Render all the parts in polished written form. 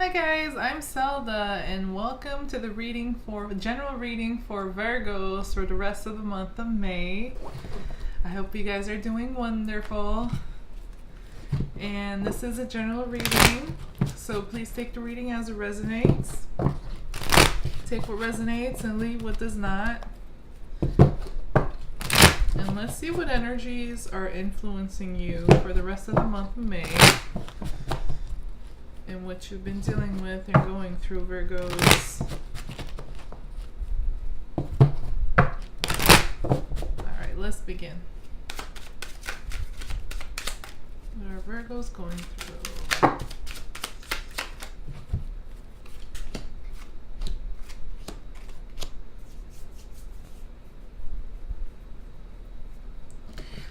Hi guys, I'm Zelda and welcome to the general reading for Virgos for the rest of the month of May. I hope you guys are doing wonderful. And this is a general reading, so please take the reading as it resonates. Take what resonates and leave what does not. And let's see what energies are influencing you for the rest of the month of May. And what you've been dealing with and going through, Virgos. Alright, let's begin. What are Virgos going through?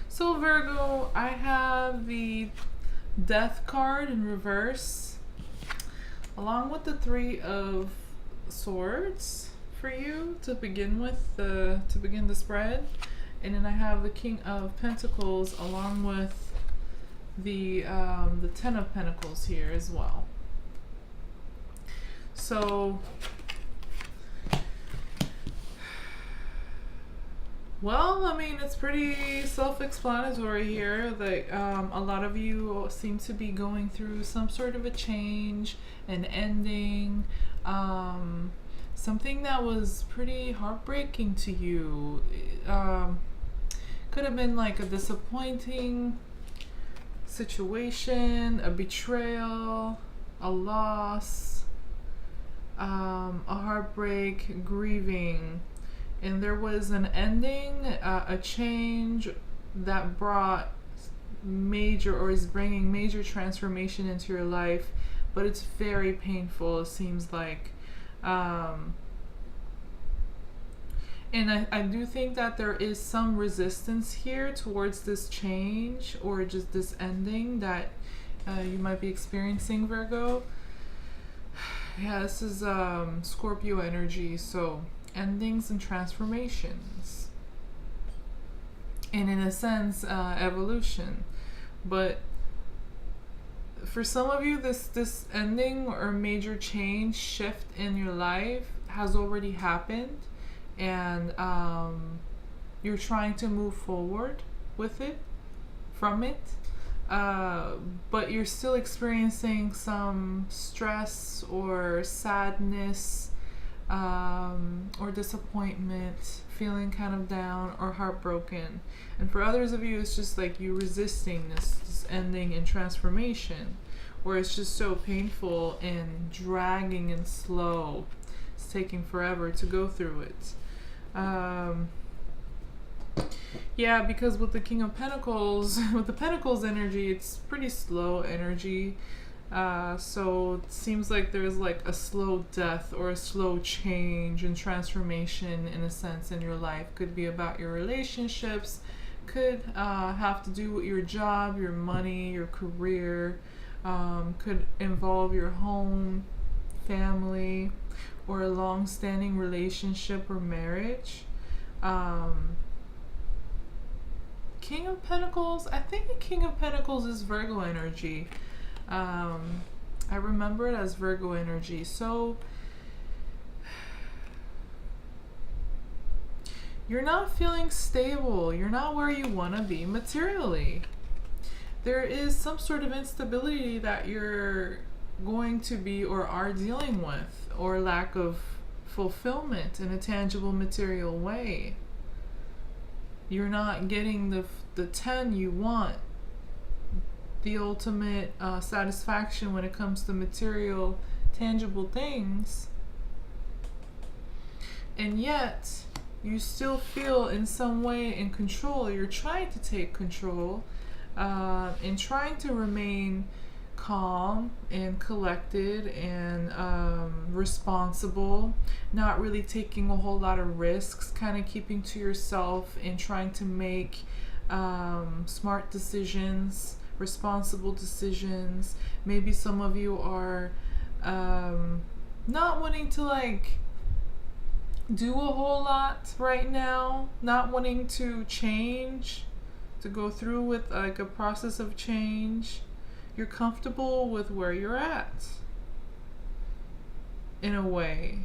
So Virgo, I have the Death card in reverse, along with the Three of Swords for you to begin with, to begin the spread. And then I have the King of Pentacles along with the Ten of Pentacles here as well. So, well, I mean, it's pretty self-explanatory here. Like, a lot of you seem to be going through some sort of a change, an ending, something that was pretty heartbreaking to you. Could have been like a disappointing situation, a betrayal, a loss, a heartbreak, grieving. And there was an ending, a change that brought major, or is bringing major transformation into your life, but it's very painful, it seems like. And I do think that there is some resistance here towards this change or just this ending that you might be experiencing, Virgo. Yeah, this is Scorpio energy, so endings and transformations. And in a sense, evolution. But for some of you, this ending or major change, shift in your life has already happened. And you're trying to move forward with it, from it, but you're still experiencing some stress or sadness, or disappointment, feeling kind of down or heartbroken. And for others of you, it's just like you resisting this ending and transformation, or it's just so painful and dragging and slow. It's taking forever to go through it. Yeah, because with the King of Pentacles, with the Pentacles energy, it's pretty slow energy. So it seems like there's like a slow death or a slow change and transformation in a sense in your life. Could be about your relationships, could have to do with your job, your money, your career, could involve your home, family, or a long-standing relationship or marriage. King of Pentacles, I think the King of Pentacles is Virgo energy. I remember it as Virgo energy. So you're not feeling stable. You're not where you want to be materially. There is some sort of instability that you're going to be or are dealing with, or lack of fulfillment in a tangible material way. You're not getting the 10 you want, the ultimate satisfaction when it comes to material, tangible things. And yet, you still feel in some way in control. You're trying to take control, and trying to remain calm and collected and responsible, not really taking a whole lot of risks, kind of keeping to yourself and trying to make smart decisions, responsible decisions. Maybe some of you are not wanting to like do a whole lot right now, not wanting to change, to go through with like a process of change. You're comfortable with where you're at. in a way.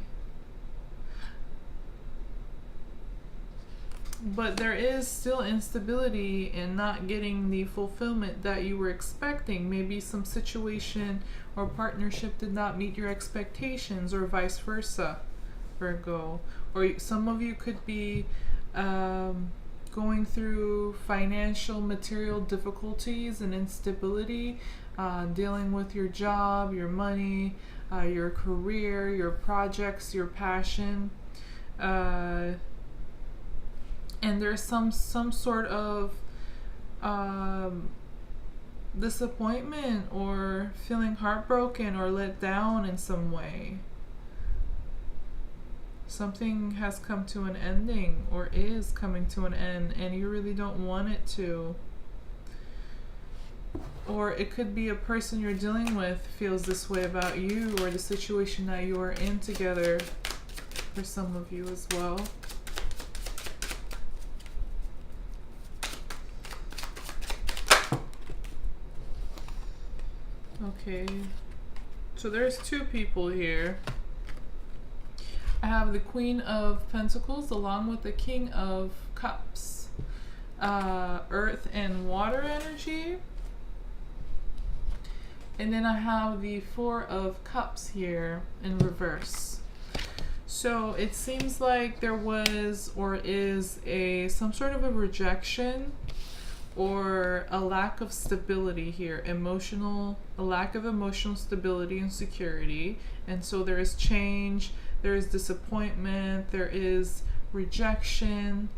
But there is still instability in not getting the fulfillment that you were expecting. Maybe some situation or partnership did not meet your expectations, or vice versa, Virgo. Or some of you could be going through financial, material difficulties and instability, dealing with your job, your money, your career, your projects, your passion. And there's some sort of disappointment or feeling heartbroken or let down in some way. Something has come to an ending or is coming to an end, and you really don't want it to. Or it could be a person you're dealing with feels this way about you, or the situation that you are in together, for some of you as well. Okay, so there's two people here. I have the Queen of Pentacles along with the King of Cups. Earth and water energy. And then I have the Four of Cups here in reverse. So it seems like there was or is some sort of a rejection or a lack of stability here, a lack of emotional stability and security. And so there is change, there is disappointment, there is rejection,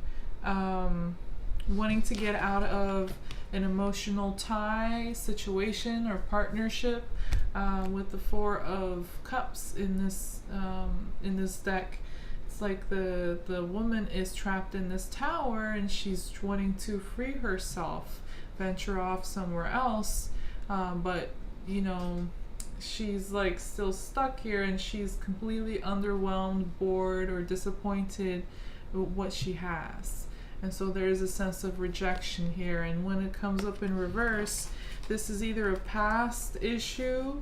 wanting to get out of an emotional tie, situation, or partnership. With the Four of Cups in this deck, it's like the woman is trapped in this tower and she's wanting to free herself, venture off somewhere else, but you know, she's like still stuck here and she's completely underwhelmed, bored, or disappointed with what she has. And so there's a sense of rejection here. And when it comes up in reverse, this is either a past issue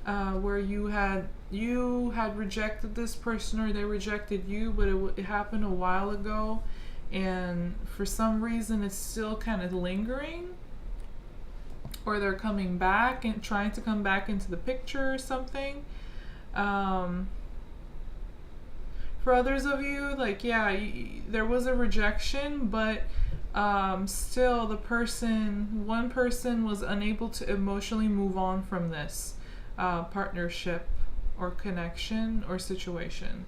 where you had rejected this person or they rejected you, but it happened a while ago, and for some reason it's still kind of lingering, or they're coming back and trying to come back into the picture or something. For others of you, like, yeah, there was a rejection, but still one person was unable to emotionally move on from this partnership or connection or situation.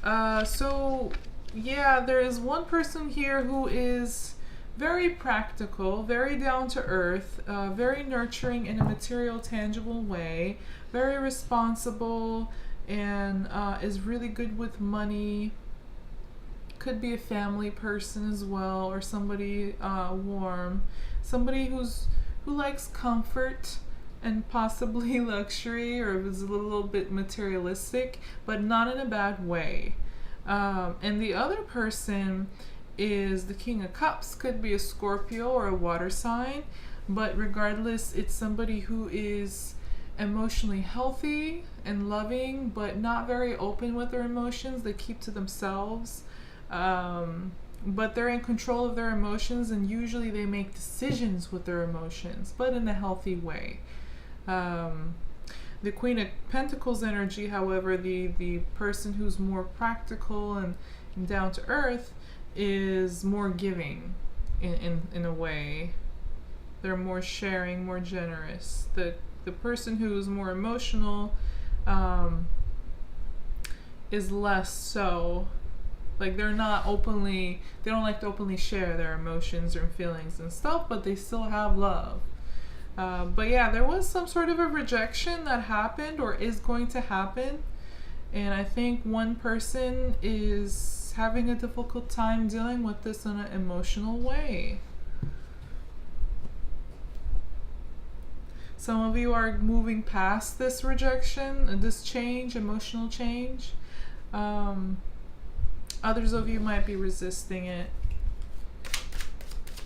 So yeah, there is one person here who is very practical, very down to earth, very nurturing in a material, tangible way, very responsible, and is really good with money. Could be a family person as well, or somebody warm, somebody who likes comfort and possibly luxury, or is a little bit materialistic, but not in a bad way. And the other person is the King of Cups. Could be a Scorpio or a water sign, but regardless, it's somebody who is emotionally healthy and loving, but not very open with their emotions. They keep to themselves, but they're in control of their emotions, and usually they make decisions with their emotions, but in a healthy way. The Queen of Pentacles energy, however, the person who's more practical and down to earth, is more giving in a way. They're more sharing, more generous. The person who's more emotional is less so. Like, they don't like to openly share their emotions or feelings and stuff, but they still have love. But yeah, there was some sort of a rejection that happened or is going to happen. And I think one person is having a difficult time dealing with this in an emotional way. Some of you are moving past this rejection, this change, emotional change. Others of you might be resisting it,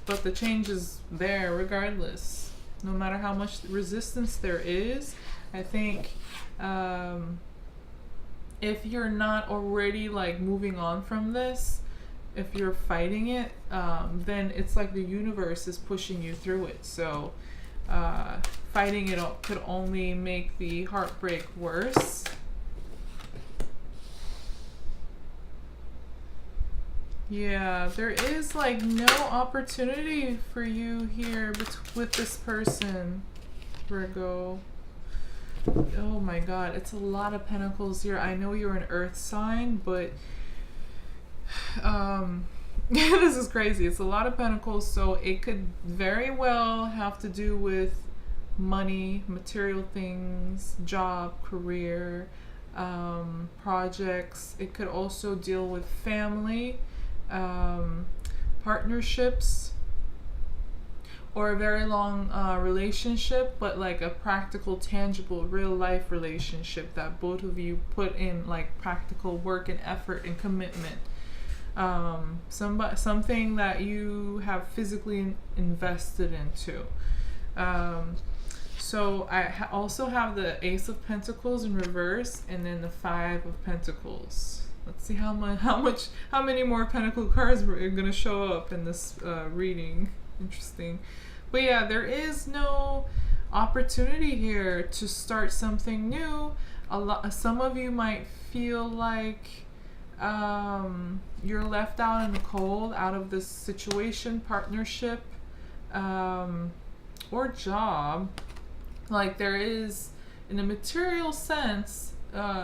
but the change is there regardless. no matter how much resistance there is. I think if you're not already like moving on from this, if you're fighting it, then it's like the universe is pushing you through it. So fighting it could only make the heartbreak worse. Yeah, there is like no opportunity for you here with this person, Virgo. Oh my god, it's a lot of pentacles here. I know you're an earth sign, but this is crazy. It's a lot of pentacles, so it could very well have to do with money, material things, job, career, projects. It could also deal with family, partnerships, or a very long relationship, but like a practical, tangible, real life relationship that both of you put in like practical work and effort and commitment. Something that you have physically invested into. So I also have the Ace of Pentacles in reverse, and then the Five of Pentacles. Let's see how many more Pentacle cards are gonna show up in this reading. Interesting. But yeah, there is no opportunity here to start something new. Some of you might feel like you're left out in the cold out of this situation, partnership, or job. Like there is, in a material sense,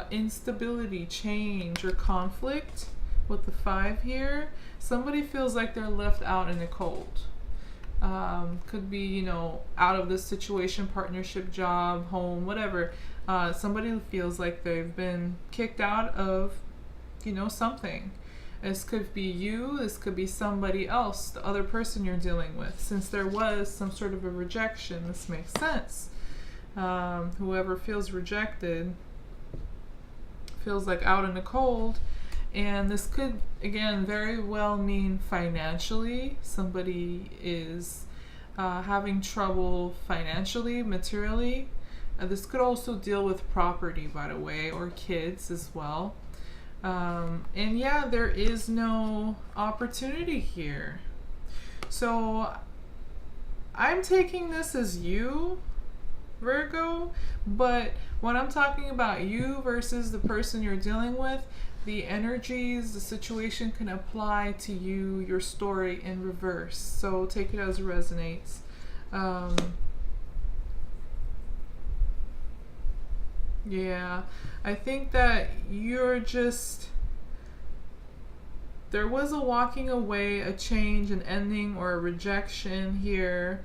instability, change, or conflict with the Five here. Somebody feels like they're left out in the cold. Could be, you know, out of this situation, partnership, job, home, whatever. Somebody feels like they've been kicked out of, you know, something. This could be you, this could be somebody else, the other person you're dealing with. Since there was some sort of a rejection, this makes sense. Whoever feels rejected feels like out in the cold. And this could, again, very well mean financially. Somebody is having trouble financially, materially. This could also deal with property, by the way, or kids as well. And yeah, there is no opportunity here. So I'm taking this as you, Virgo, but when I'm talking about you versus the person you're dealing with, the energies, the situation can apply to you, your story in reverse. So take it as it resonates. Yeah, I think that you're just, there was a walking away, a change, an ending, or a rejection here.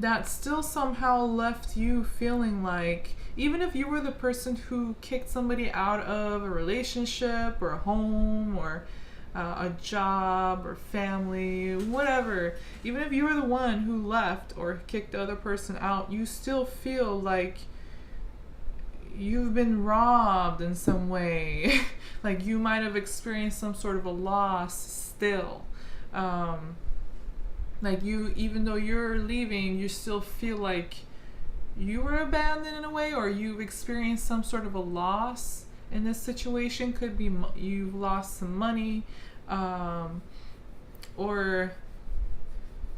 That still somehow left you feeling like, even if you were the person who kicked somebody out of a relationship or a home or a job or family, whatever, even if you were the one who left or kicked the other person out, you still feel like you've been robbed in some way. Like you might have experienced some sort of a loss still. Like you, even though you're leaving, you still feel like you were abandoned in a way, or you've experienced some sort of a loss in this situation. Could be you've lost some money, or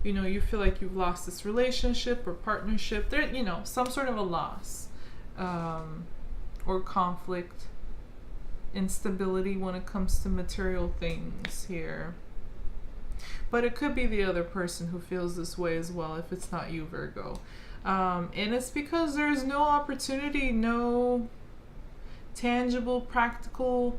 you know, you feel like you've lost this relationship or partnership. There, you know, some sort of a loss, or conflict, instability when it comes to material things here. But it could be the other person who feels this way as well, if it's not you, Virgo. And it's because there's no opportunity, no tangible, practical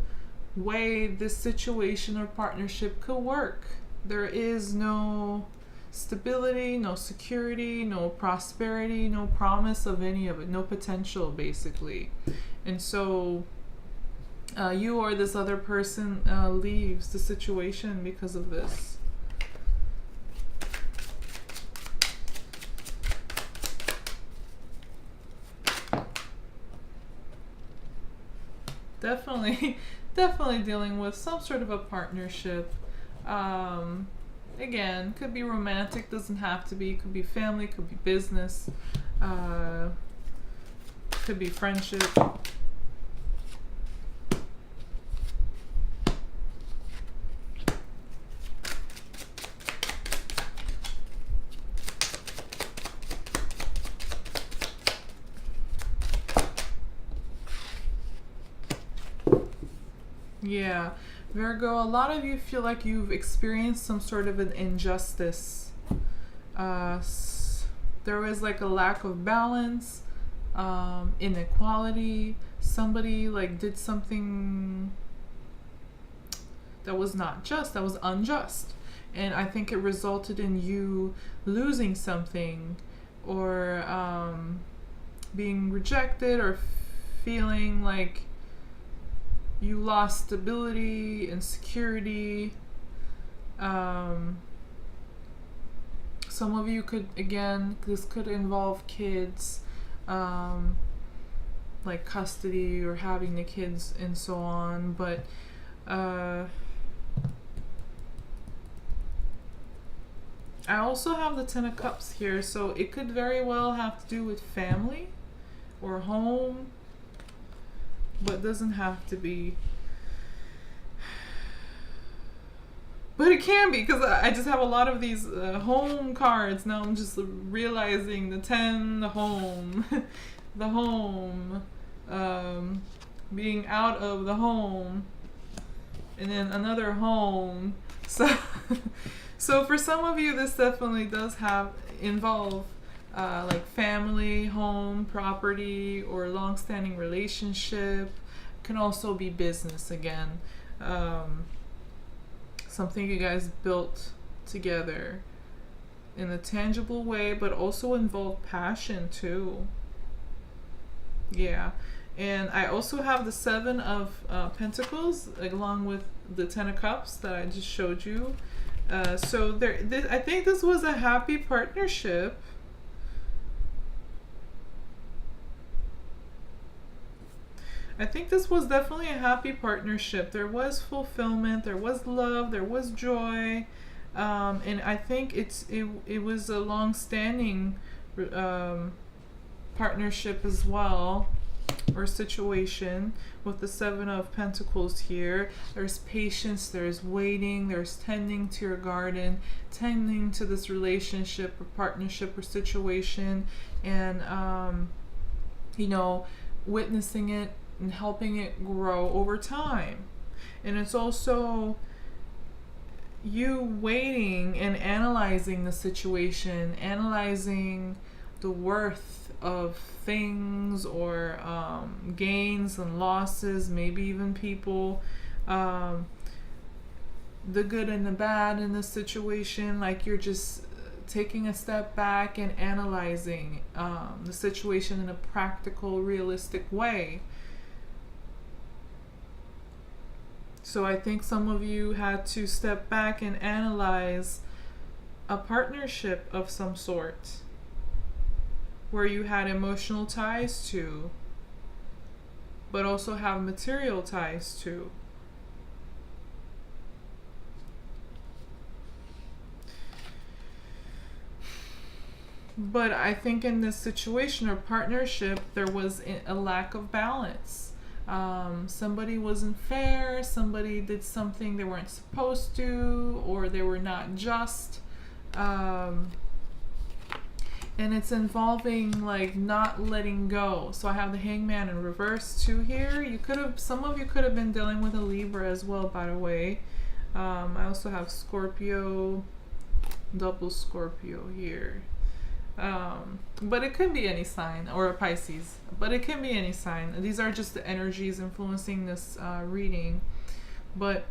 way this situation or partnership could work. There is no stability, no security, no prosperity, no promise of any of it, no potential, basically. And so you or this other person leaves the situation because of this. Definitely dealing with some sort of a partnership, Again, could be romantic, doesn't have to be. Could be family, could be business, could be friendship. Yeah, Virgo, a lot of you feel like you've experienced some sort of an injustice. There was like a lack of balance, inequality. Somebody like did something that was not just, that was unjust. And I think it resulted in you losing something, or being rejected, or feeling like you lost stability and security. Some of you could, again, this could involve kids, like custody or having the kids and so on. But I also have the Ten of Cups here, so it could very well have to do with family or home, but doesn't have to be. But it can be, because I just have a lot of these home cards. Now I'm just realizing the 10, the home, the home, being out of the home, and then another home. So, so for some of you, this definitely does involve like family, home, property, or long-standing relationship. It can also be business again. Something you guys built together in a tangible way, but also involve passion too. Yeah. And I also have the Seven of Pentacles along with the Ten of Cups that I just showed you. So I think this was a happy partnership. I think this was definitely a happy partnership. There was fulfillment, there was love, there was joy, and I think it was a long-standing partnership as well, or situation, with the Seven of Pentacles here. There's patience, there's waiting, there's tending to your garden, tending to this relationship or partnership or situation, and you know, witnessing it and helping it grow over time. And it's also you waiting and analyzing the situation, analyzing the worth of things, or gains and losses, maybe even people, the good and the bad in the situation. Like you're just taking a step back and analyzing the situation in a practical, realistic way. So I think some of you had to step back and analyze a partnership of some sort where you had emotional ties to, but also have material ties to. But I think in this situation or partnership, there was a lack of balance. Somebody wasn't fair, somebody did something they weren't supposed to, or they were not just. And it's involving like not letting go. So I have the Hangman in reverse too here. Some of you could have been dealing with a Libra as well, by the way. I also have Scorpio, double Scorpio here. But it could be any sign, or a Pisces, but it can be any sign. These are just the energies influencing this reading. But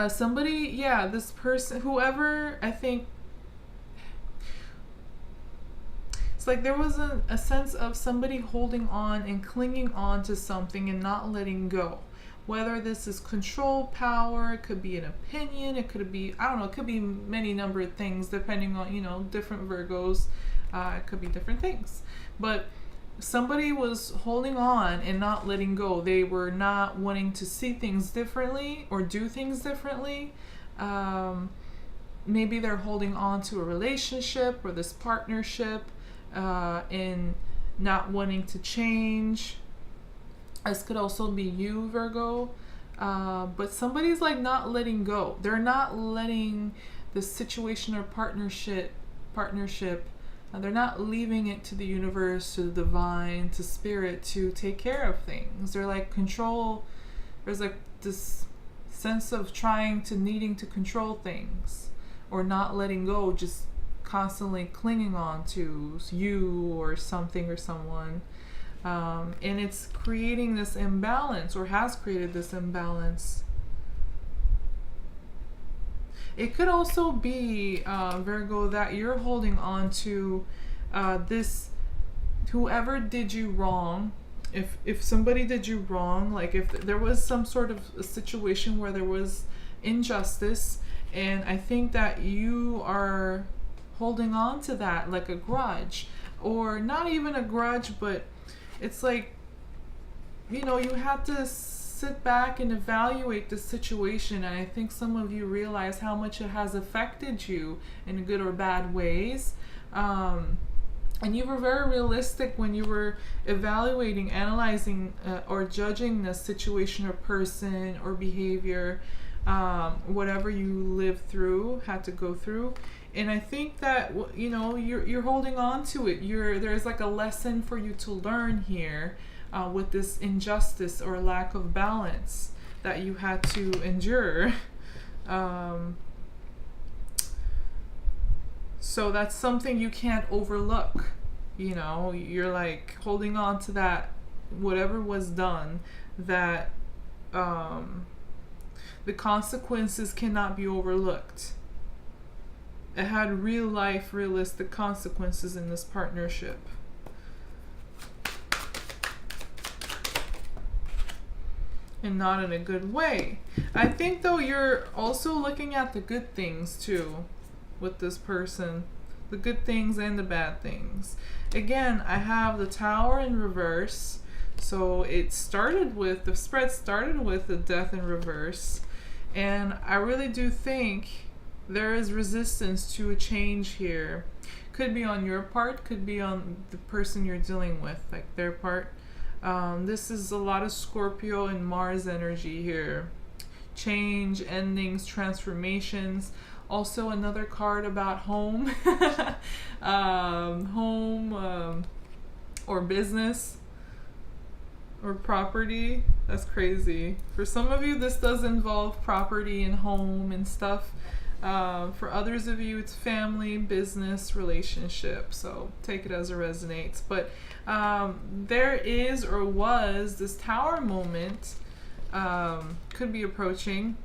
somebody, yeah, this person, whoever, I think, it's like there was a sense of somebody holding on and clinging on to something and not letting go. Whether this is control, power, it could be an opinion, it could be, I don't know, it could be many number of things depending on, you know, different Virgos. It could be different things. But somebody was holding on and not letting go. They were not wanting to see things differently or do things differently. maybe they're holding on to a relationship or this partnership and not wanting to change. This could also be you, Virgo. But somebody's like not letting go. They're not letting the situation or partnership, they're not leaving it to the universe, to the divine, to spirit to take care of things. They're like control. There's like this sense of needing to control things or not letting go, just constantly clinging on to you or something or someone. And it's creating this imbalance, or has created this imbalance. It could also be, Virgo, that you're holding on to this, whoever did you wrong. If somebody did you wrong, like if there was some sort of a situation where there was injustice, and I think that you are holding on to that like a grudge, or not even a grudge, but it's like, you know, you have to sit back and evaluate the situation, and I think some of you realize how much it has affected you in good or bad ways. And you were very realistic when you were evaluating, analyzing, or judging the situation or person or behavior, whatever you lived through, had to go through. And I think that, you know, you're holding on to it. There's like a lesson for you to learn here with this injustice or lack of balance that you had to endure. So that's something you can't overlook. You know, you're like holding on to that, whatever was done, that the consequences cannot be overlooked. It had real life, realistic consequences in this partnership. And not in a good way. I think though you're also looking at the good things too with this person. The good things and the bad things. Again, I have the Tower in reverse. So the spread started with the Death in reverse. And I really do think there is resistance to a change here. Could be on your part, could be on the person you're dealing with, like their part. This is a lot of Scorpio and Mars energy here. Change, endings, transformations. Also another card about home. Home or business or property. That's crazy. For some of you, this does involve property and home and stuff. For others of you, it's family, business, relationship. So take it as it resonates. But there is or was this Tower moment, could be approaching.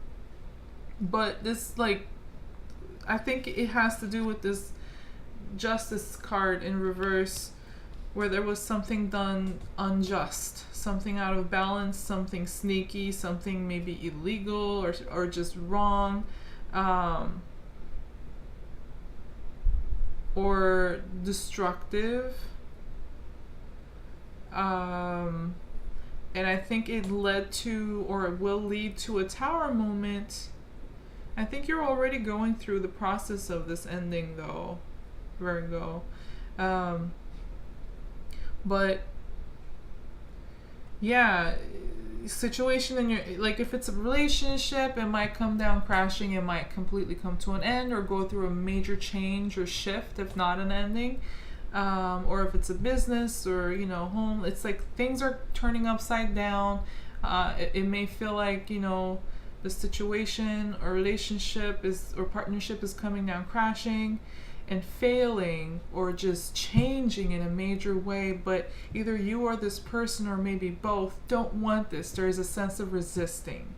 But this, like, I think it has to do with this Justice card in reverse, where there was something done unjust, something out of balance, something sneaky, something maybe illegal or just wrong. Or destructive. And I think it led to, or it will lead to, a Tower moment. I think you're already going through the process of this ending though, Virgo. But yeah, situation in your, like if it's a relationship, it might come down crashing, it might completely come to an end or go through a major change or shift, if not an ending. Or if it's a business or, you know, home, it's like things are turning upside down. It may feel like, you know, the situation or relationship or partnership is coming down crashing and failing, or just changing in a major way, but either you or this person, or maybe both, don't want this. There is a sense of resisting.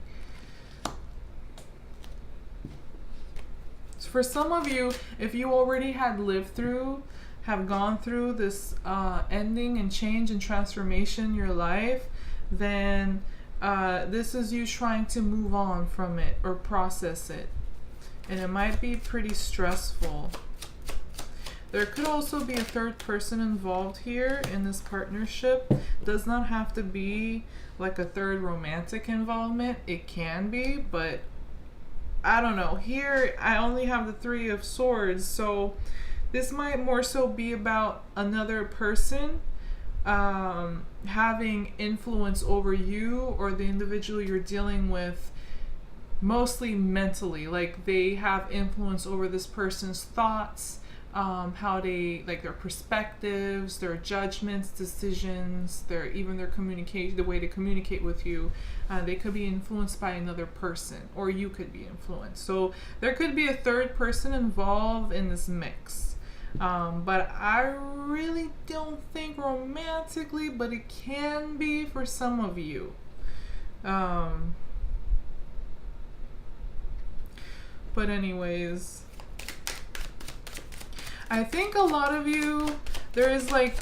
So for some of you, if you already have gone through this ending and change and transformation in your life, then this is you trying to move on from it or process it. And it might be pretty stressful. There could also be a third person involved here in this partnership. Does not have to be like a third romantic involvement. It can be, but I don't know. Here, I only have the Three of Swords, so this might more so be about another person having influence over you or the individual you're dealing with, mostly mentally. Like they have influence over this person's thoughts, how they, like their perspectives, their judgments, decisions, their communication, the way they communicate with you. They could be influenced by another person, or you could be influenced. So there could be a third person involved in this mix. But I really don't think romantically, but it can be for some of you. But anyways, I think a lot of you, there is like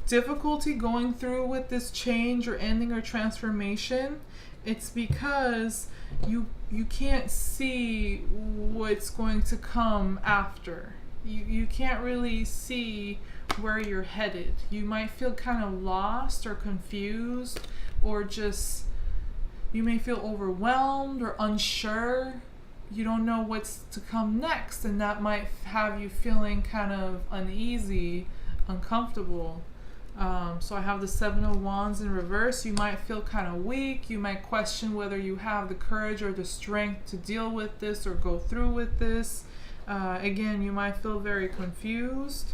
difficulty going through with this change or ending or transformation. It's because you can't see what's going to come after. You can't really see where you're headed. You might feel kind of lost or confused, or just you may feel overwhelmed or unsure. You don't know what's to come next, and that might have you feeling kind of uneasy, uncomfortable. So I have the Seven of Wands in reverse. You might feel kind of weak. You might question whether you have the courage or the strength to deal with this or go through with this. Again, you might feel very confused.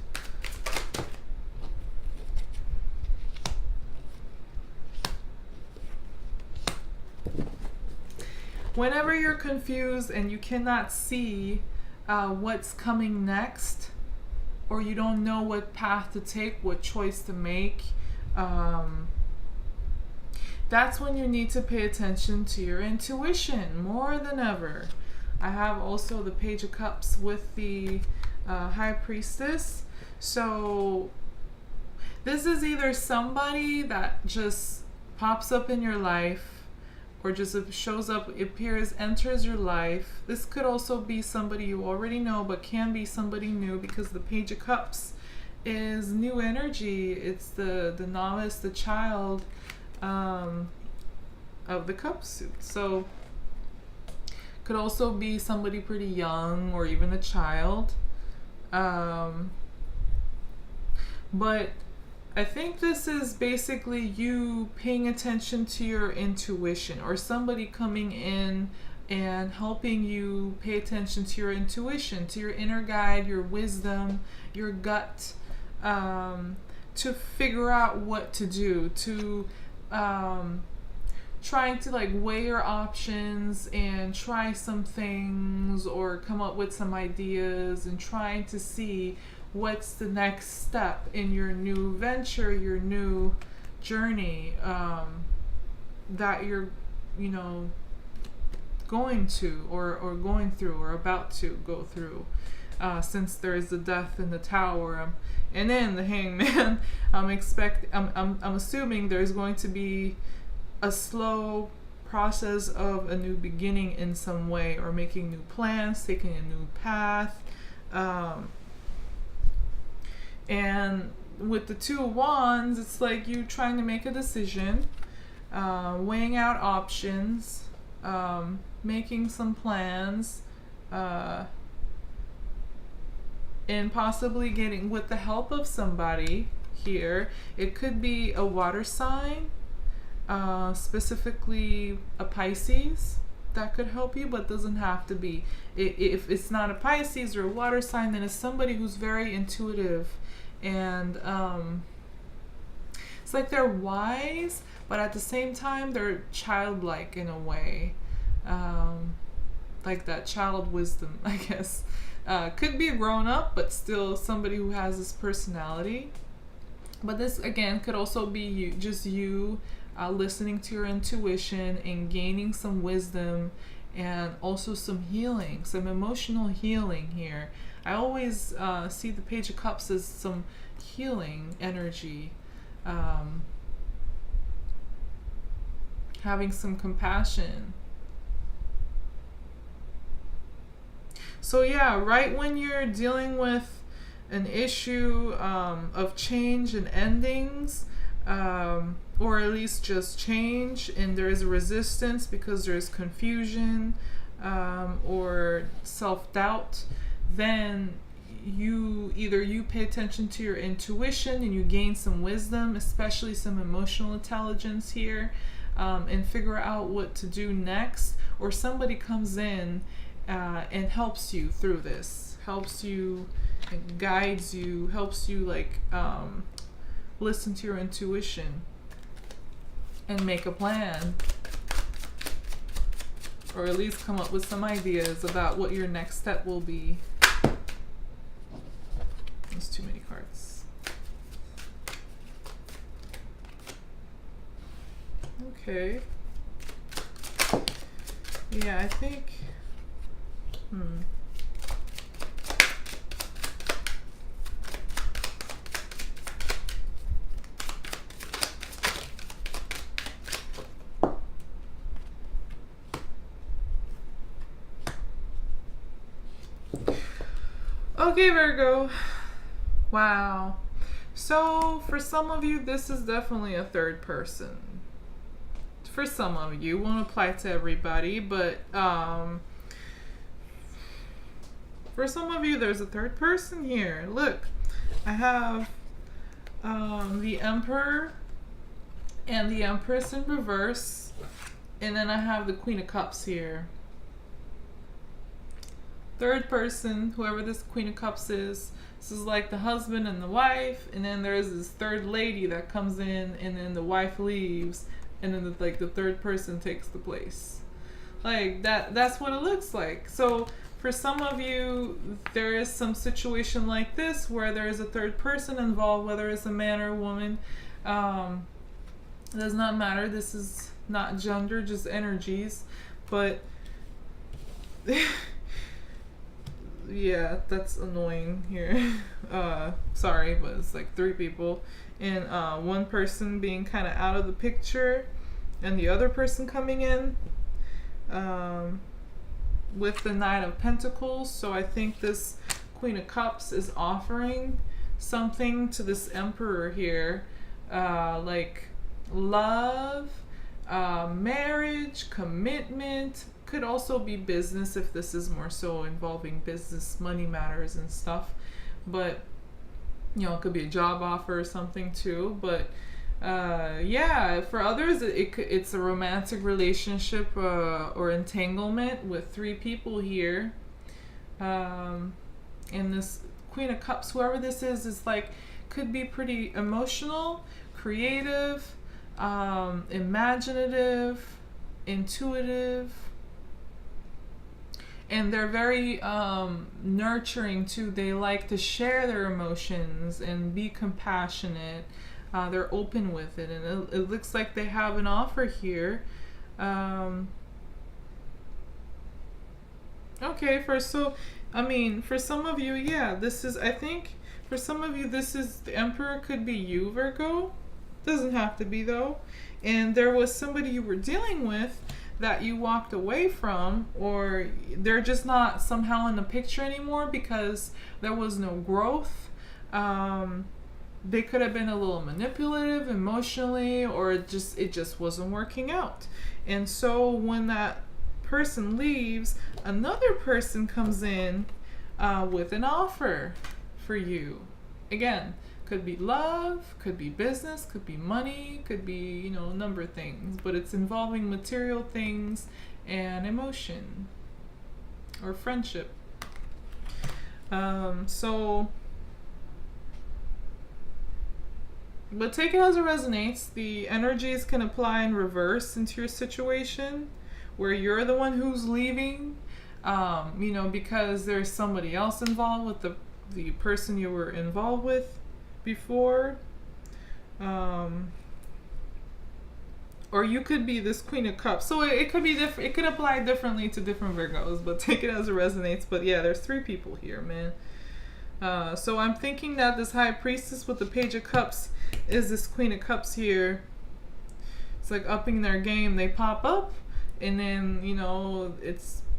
Whenever you're confused and you cannot see what's coming next, or you don't know what path to take, what choice to make, that's when you need to pay attention to your intuition more than ever. I have also the Page of Cups with the High Priestess. So this is either somebody that just pops up in your life, or just shows up, appears, enters your life. This could also be somebody you already know, but can be somebody new, because the Page of Cups is new energy. It's the novice, the child of the cup suit. So could also be somebody pretty young, or even a child. But I think this is basically you paying attention to your intuition, or somebody coming in and helping you pay attention to your intuition, to your inner guide, your wisdom, your gut, to figure out what to do, to trying to like weigh your options and try some things, or come up with some ideas, and trying to see what's the next step in your new venture, your new journey, that you're, going to, or going through, or about to go through. Since there is the Death in the Tower, and then the Hangman, I'm assuming there's going to be a slow process of a new beginning in some way, or making new plans, taking a new path. And with the Two of Wands, it's like you trying to make a decision, weighing out options, making some plans, and possibly getting, with the help of somebody here, it could be a water sign, specifically a Pisces, that could help you, but doesn't have to be. If it's not a Pisces or a water sign, then it's somebody who's very intuitive, and it's like they're wise, but at the same time they're childlike in a way, like that child wisdom, I guess. Could be grown up, but still somebody who has this personality. But this again could also be you listening to your intuition and gaining some wisdom, and also some healing, some emotional healing here. I always see the Page of Cups as some healing energy, having some compassion. So yeah, right when you're dealing with an issue of change and endings, or at least just change, and there is resistance because there is confusion, or self-doubt, then you pay attention to your intuition and you gain some wisdom, especially some emotional intelligence here, and figure out what to do next, or somebody comes in and helps you through this, helps you and guides you, helps you listen to your intuition and make a plan, or at least come up with some ideas about what your next step will be. There's too many cards. Okay. Yeah, I think okay, Virgo. Wow. So for some of you, this is definitely a third person. For some of you, won't apply to everybody, but for some of you, there's a third person here. Look, I have the Emperor and the Empress in reverse, and then I have the Queen of Cups here. Third person, whoever this Queen of Cups is, this is like the husband and the wife, and then there's this third lady that comes in, and then the wife leaves, and then the third person takes the place. Like that's what it looks like. So for some of you, there is some situation like this where there is a third person involved, whether it's a man or a woman. It does not matter. This is not gender, just energies. But yeah, that's annoying here. Sorry, but it's like three people, and one person being kind of out of the picture, and the other person coming in with the Knight of Pentacles. So I think this Queen of Cups is offering something to this Emperor here, like love, marriage, commitment. Could also be business if this is more so involving business, money matters and stuff. But you know, it could be a job offer or something too. But yeah, for others, it's a romantic relationship or entanglement with three people here. And this Queen of Cups, whoever this is like, could be pretty emotional, creative, imaginative, intuitive. And they're very nurturing too. They like to share their emotions and be compassionate. They're open with it, and it looks like they have an offer here. Okay, for some of you, yeah, this is, I think, for some of you, this is, the Emperor could be you, Virgo. Doesn't have to be, though. And there was somebody you were dealing with that you walked away from, or they're just not somehow in the picture anymore because there was no growth. They could have been a little manipulative emotionally, or it just wasn't working out. And so when that person leaves, another person comes in with an offer for you. Again, could be love, could be business, could be money, could be, you know, a number of things, but it's involving material things and emotion or friendship. But take it as it resonates. The energies can apply in reverse into your situation where you're the one who's leaving, you know, because there's somebody else involved with the person you were involved with before. Or you could be this Queen of Cups. So it could be different. It could apply differently to different Virgos, but take it as it resonates. But yeah, there's three people here, man. So I'm thinking that this High Priestess with the Page of Cups is this Queen of Cups here. It's like upping their game. They pop up, and then, you know,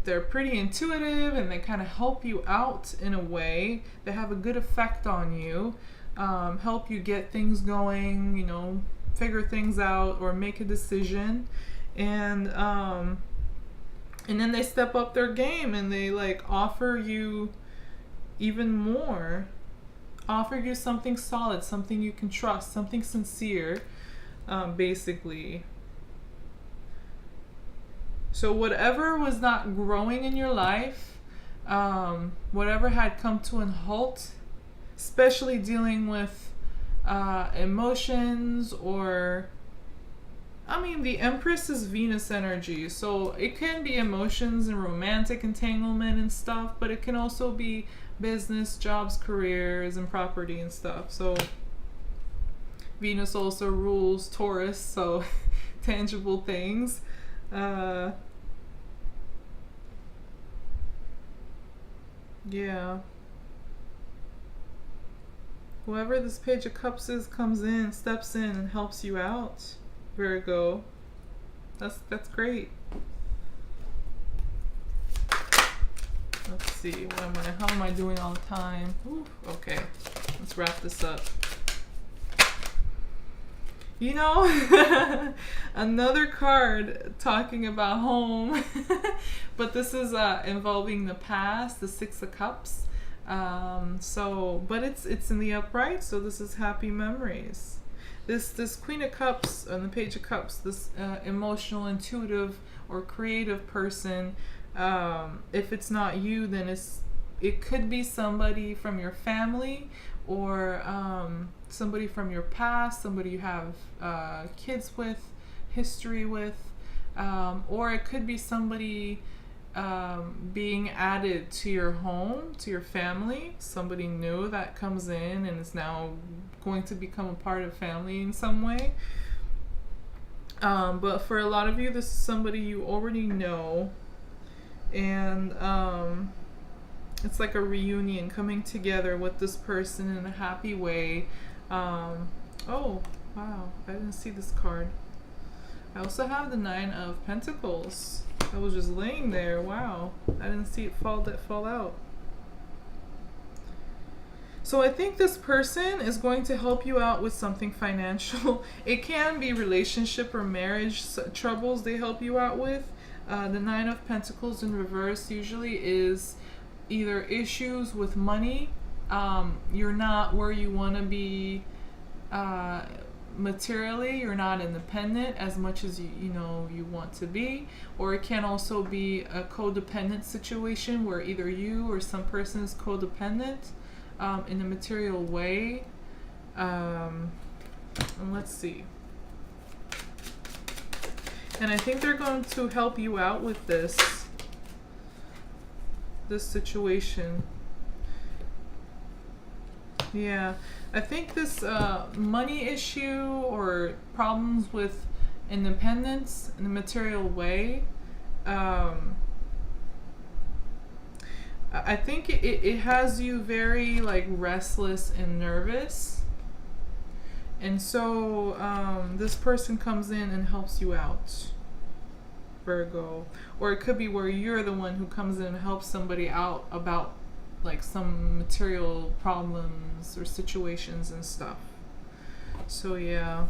they're pretty intuitive, and they kind of help you out in a way. They have a good effect on you, help you get things going, you know, figure things out or make a decision. And And then they step up their game and they like offer you even more, offer you something solid, something you can trust, something sincere, basically. So whatever was not growing in your life, whatever had come to a halt, especially dealing with emotions, or I mean, the Empress is Venus energy, so it can be emotions and romantic entanglement and stuff, but it can also be business, jobs, careers, and property and stuff. So Venus also rules Taurus, so tangible things. Yeah. Whoever this Page of Cups is comes in, steps in, and helps you out, Virgo. That's great. Let's see. How am I doing all the time? Ooh, okay. Let's wrap this up. You know, another card talking about home, but this is involving the past, the Six of Cups. But it's in the upright, so this is happy memories. This Queen of Cups and the Page of Cups, this emotional, intuitive, or creative person. If it's not you, then it could be somebody from your family, or somebody from your past, somebody you have kids with, history with, or it could be somebody being added to your home, to your family, somebody new that comes in and is now going to become a part of family in some way. But for a lot of you, this is somebody you already know, and it's like a reunion, coming together with this person in a happy way. Oh, wow, I didn't see this card. I also have the Nine of Pentacles. I was just laying there. Wow, I didn't see it fall out. So I think this person is going to help you out with something financial. It can be relationship or marriage troubles they help you out with. The Nine of Pentacles in reverse usually is either issues with money. You're not where you want to be materially, you're not independent as much as you want to be, or it can also be a codependent situation where either you or some person is codependent in a material way. And let's see. And I think they're going to help you out with this situation. Yeah, I think this money issue or problems with independence in a material way, I think it has you very like restless and nervous. And so this person comes in and helps you out, Virgo. Or it could be where you're the one who comes in and helps somebody out about like some material problems or situations and stuff. So yeah.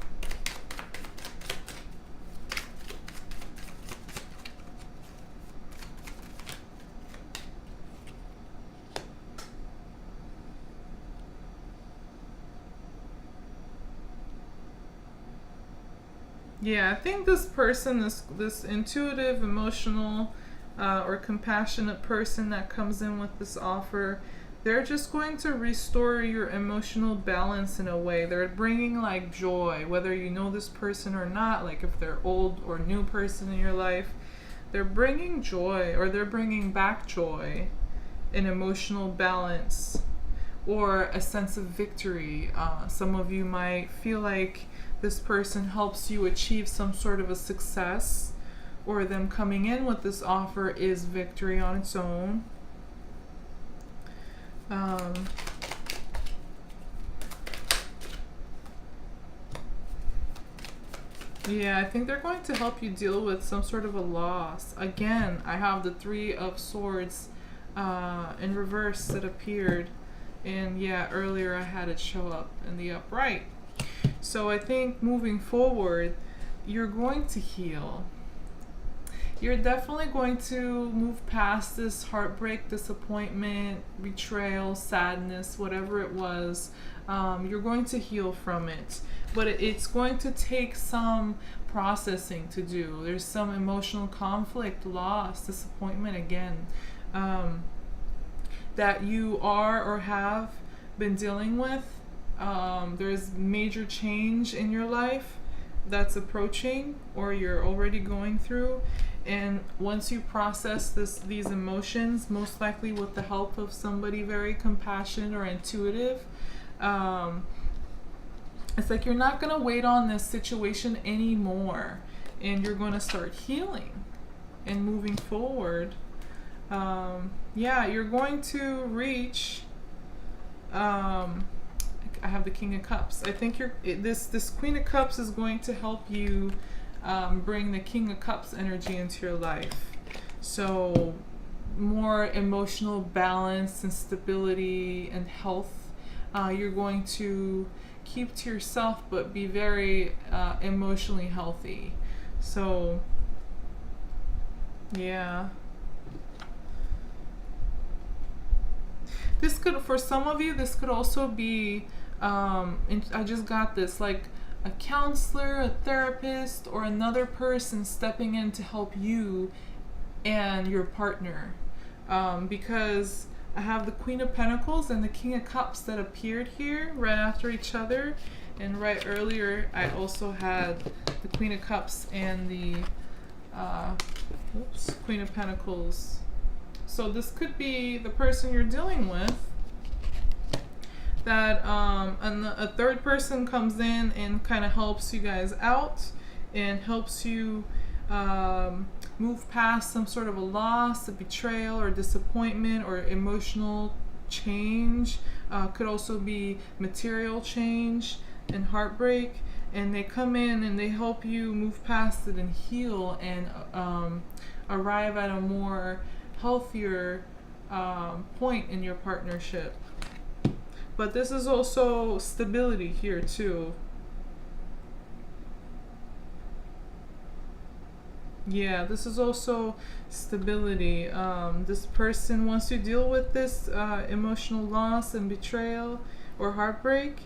Yeah, I think this person, this intuitive, emotional, or compassionate person that comes in with this offer, they're just going to restore your emotional balance in a way. They're bringing like joy, whether you know this person or not, like if they're old or new person in your life, they're bringing joy, or they're bringing back joy and emotional balance, or a sense of victory. Some of you might feel like this person helps you achieve some sort of a success, or them coming in with this offer is victory on its own. Yeah, I think they're going to help you deal with some sort of a loss. Again, I have the Three of Swords in reverse that appeared. And yeah, earlier I had it show up in the upright. So I think moving forward, you're going to heal. you're definitely going to move past this heartbreak, disappointment, betrayal, sadness, whatever it was. You're going to heal from it, but it's going to take some processing to do. There's some emotional conflict, loss, disappointment again, that you are or have been dealing with. There's major change in your life that's approaching or you're already going through, and once you process these emotions, most likely with the help of somebody very compassionate or intuitive, it's like you're not going to wait on this situation anymore, and you're going to start healing and moving forward. You're going to reach, I have the King of Cups. I think this Queen of Cups is going to help you bring the King of Cups energy into your life. So more emotional balance and stability and health. You're going to keep to yourself, but be very emotionally healthy. So yeah. This could, for some of you, this could also be, I just got this, like a counselor, a therapist, or another person stepping in to help you and your partner. Because I have the Queen of Pentacles and the King of Cups that appeared here right after each other. And right earlier, I also had the Queen of Cups and the Queen of Pentacles. So this could be the person you're dealing with, that and a third person comes in and kind of helps you guys out and helps you move past some sort of a loss, a betrayal, or disappointment, or emotional change. Could also be material change and heartbreak. And they come in and they help you move past it and heal and arrive at a more healthier point in your partnership. But this is also stability here too. Yeah, this is also stability. This person, once you deal with this emotional loss and betrayal or heartbreak,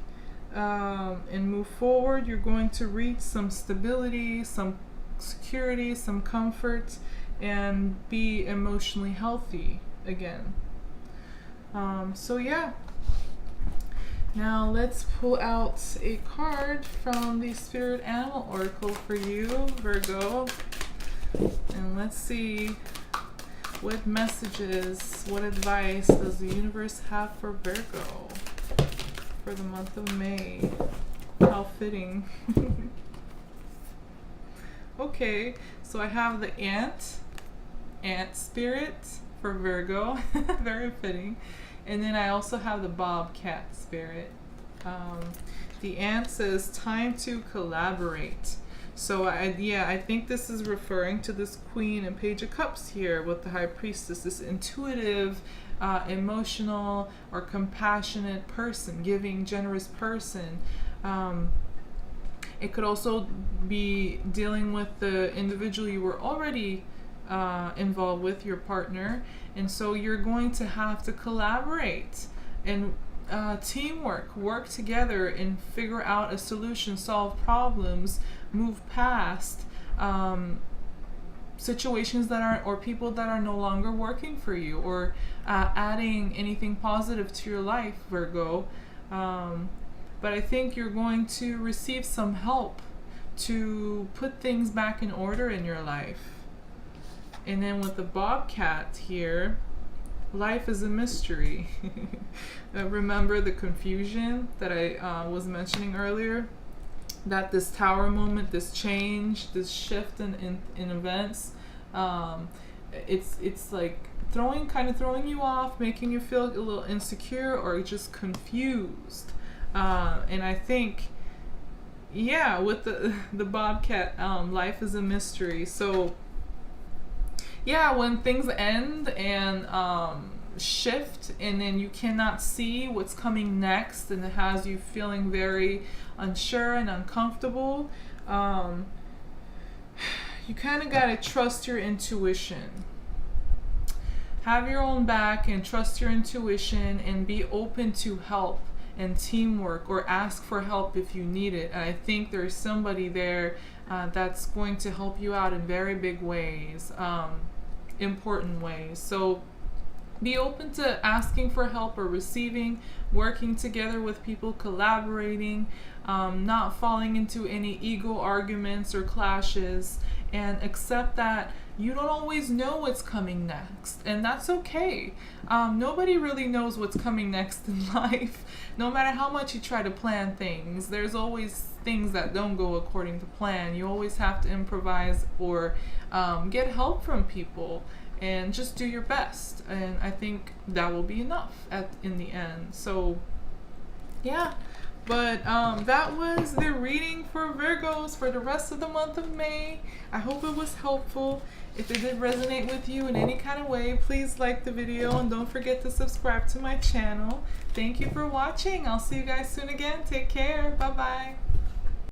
and move forward, you're going to reach some stability, some security, some comfort, and be emotionally healthy again. So yeah. Now let's pull out a card from the Spirit Animal Oracle for you, Virgo. And let's see what messages, what advice does the universe have for Virgo for the month of May. How fitting. Okay, so I have the ant spirit for Virgo. Very fitting. And then I also have the bobcat spirit. The ant says time to collaborate. So I think this is referring to this Queen and Page of Cups here with the High Priestess, this intuitive, emotional or compassionate person, giving, generous person. It could also be dealing with the individual you were already involved with, your partner, and so you're going to have to collaborate and teamwork, work together and figure out a solution, solve problems, move past situations that aren't, or people that are no longer working for you, or adding anything positive to your life, Virgo. But I think you're going to receive some help to put things back in order in your life. And then with the bobcat here, life is a mystery. Remember the confusion that I was mentioning earlier? That this tower moment, this change, this shift in events, it's like kind of throwing you off, making you feel a little insecure or just confused. And I think, yeah, with the bobcat, life is a mystery. So yeah, when things end and shift, and then you cannot see what's coming next, and it has you feeling very unsure and uncomfortable, you kind of got to trust your intuition. Have your own back and trust your intuition and be open to help and teamwork, or ask for help if you need it. And I think there's somebody there that's going to help you out in very big ways, important ways. So be open to asking for help or receiving, working together with people, collaborating, not falling into any ego arguments or clashes, and accept that you don't always know what's coming next, and that's okay. Nobody really knows what's coming next in life. No matter how much you try to plan things, there's always things that don't go according to plan. You always have to improvise or get help from people, and just do your best. And I think that will be enough in the end. So yeah. But that was the reading for Virgos for the rest of the month of May. I hope it was helpful. If it did resonate with you in any kind of way, please like the video and don't forget to subscribe to my channel. Thank you for watching. I'll see you guys soon again. Take care. Bye-bye.